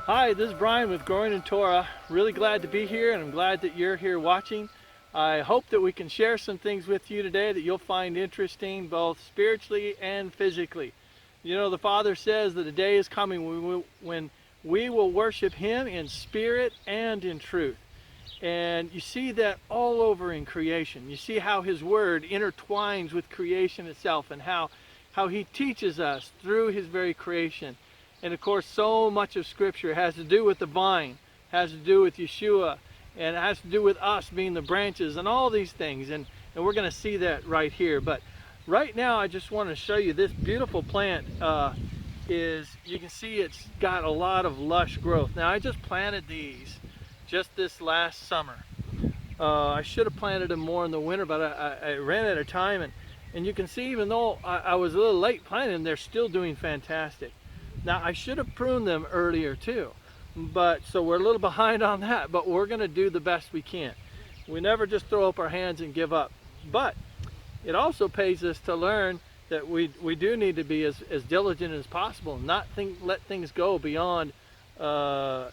Hi, this is Bryan with Growing in Torah. Really glad to be here, and I'm glad that you're here watching. I hope that we can share some things with you today that you'll find interesting, both spiritually and physically. You know, the Father says that a day is coming when we will worship Him in spirit and in truth. And you see that all over in creation. You see how His Word intertwines with creation itself, and how He teaches us through His very creation. And of course, so much of Scripture has to do with the vine, has to do with Yeshua, and it has to do with us being the branches and all these things. And we're going to see that right here. But right now, I just want to show you this beautiful plant. You can see it's got a lot of lush growth. Now, I just planted these just this last summer. I should have planted them more in the winter, but I ran out of time. And you can see, even though I was a little late planting them, they're still doing fantastic. Now, I should have pruned them earlier too, so we're a little behind on that, but we're going to do the best we can. We never just throw up our hands and give up. But it also pays us to learn that we do need to be as diligent as possible, not let things go beyond beyond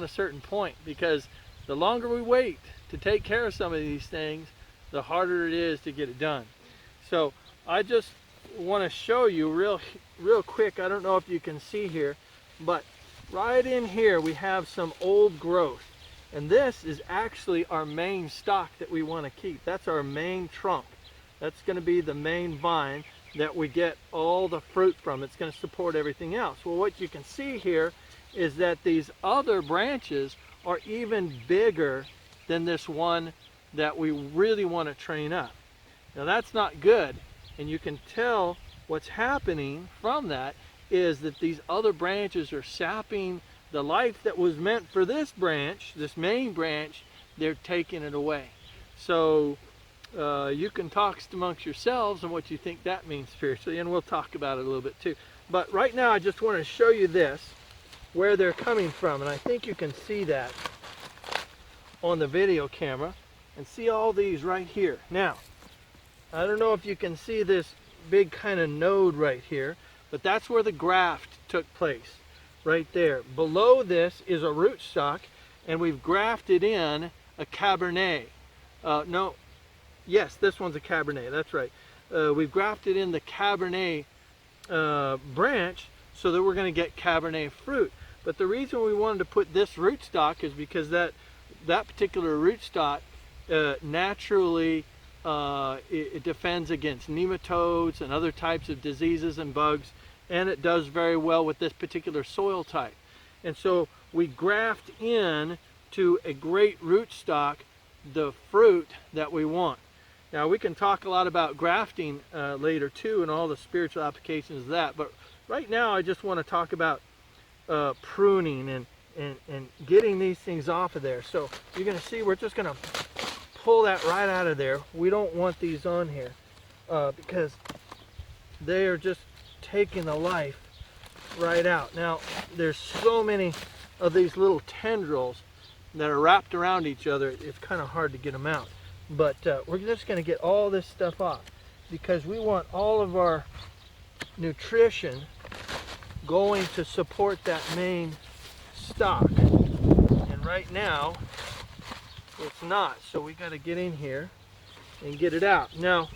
a certain point, because the longer we wait to take care of some of these things, the harder it is to get it done. So I just want to show you real quick. I don't know if you can see here, but right in here we have some old growth, and this is actually our main stock that we want to keep. That's our main trunk. That's going to be the main vine that we get all the fruit from. It's going to support everything else. Well, what you can see here is that these other branches are even bigger than this one that we really want to train up. Now, that's not good. And you can tell what's happening from that is that these other branches are sapping the life that was meant for this branch, this main branch. They're taking it away. So you can talk amongst yourselves on what you think that means spiritually, and we'll talk about it a little bit too. But right now, I just want to show you this, where they're coming from. And I think you can see that on the video camera, and see all these right here. Now, I don't know if you can see this big kind of node right here, but that's where the graft took place, right there. Below this is a rootstock, and we've grafted in a Cabernet. Yes, this one's a Cabernet, that's right. We've grafted in the Cabernet branch so that we're going to get Cabernet fruit. But the reason we wanted to put this rootstock is because that particular rootstock naturally it defends against nematodes and other types of diseases and bugs, and it does very well with this particular soil type. And so we graft in to a great rootstock the fruit that we want. Now, we can talk a lot about grafting later too, and all the spiritual applications of that, but right now I just want to talk about pruning and getting these things off of there. So you're going to see we're just going to pull that right out of there. We don't want these on here because they are just taking the life right out. Now, there's so many of these little tendrils that are wrapped around each other, it's kind of hard to get them out. But we're just going to get all this stuff off, because we want all of our nutrition going to support that main stock. And right now, it's not, so we got to get in here and get it out. Now,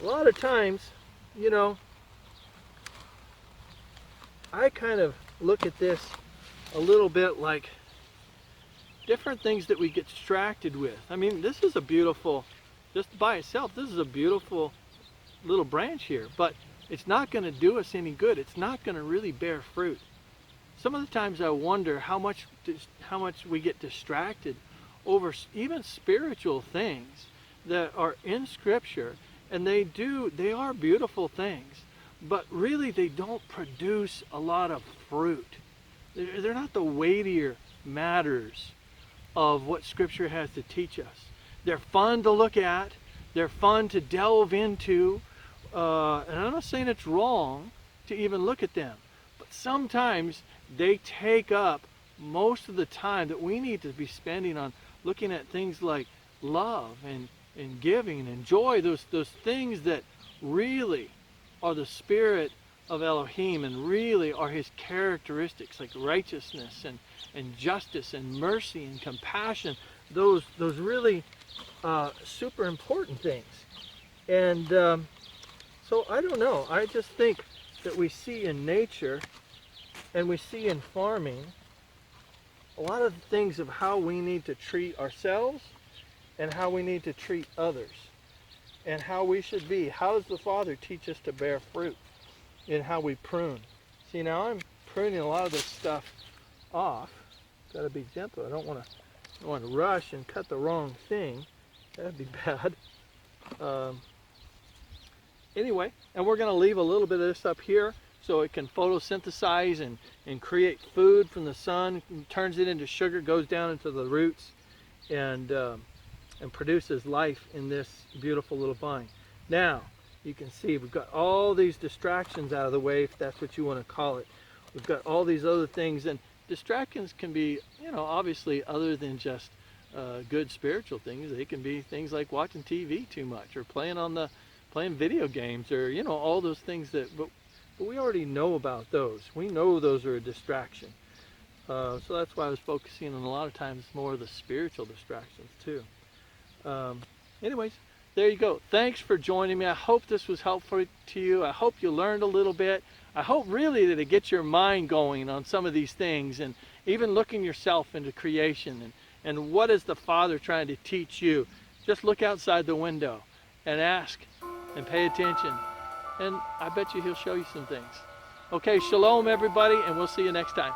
a lot of times, you know, I kind of look at this a little bit like different things that we get distracted with. I mean, this is a beautiful, just by itself, this is a beautiful little branch here, but it's not going to do us any good. It's not going to really bear fruit. Some of the times I wonder how much we get distracted over even spiritual things that are in Scripture, and they are beautiful things, but really they don't produce a lot of fruit. They're not the weightier matters of what Scripture has to teach us. They're fun to look at, they're fun to delve into, and I'm not saying it's wrong to even look at them, but sometimes they take up most of the time that we need to be spending on looking at things like love and giving and joy, those things that really are the spirit of Elohim and really are his characteristics, like righteousness and justice and mercy and compassion, those really super important things. And so I don't know, I just think that we see in nature and we see in farming a lot of the things of how we need to treat ourselves and how we need to treat others and how we should be. How does the Father teach us to bear fruit in how we prune? See, now I'm pruning a lot of this stuff off. Got to be gentle. I don't want to rush and cut the wrong thing. That'd be bad. Anyway, and we're going to leave a little bit of this up here so it can photosynthesize and create food from the sun, turns it into sugar, goes down into the roots, and produces life in this beautiful little vine. Now, you can see we've got all these distractions out of the way, if that's what you want to call it. We've got all these other things, and distractions can be, obviously other than just good spiritual things. They can be things like watching TV too much or playing video games or, all those things but we already know about those. We know those are a distraction. So that's why I was focusing on a lot of times more of the spiritual distractions too. Anyways, there you go. Thanks for joining me. I hope this was helpful to you. I hope you learned a little bit. I hope really that it gets your mind going on some of these things and even looking yourself into creation and what is the Father trying to teach you. Just look outside the window and ask and pay attention. And I bet you he'll show you some things. Okay, shalom everybody, and we'll see you next time.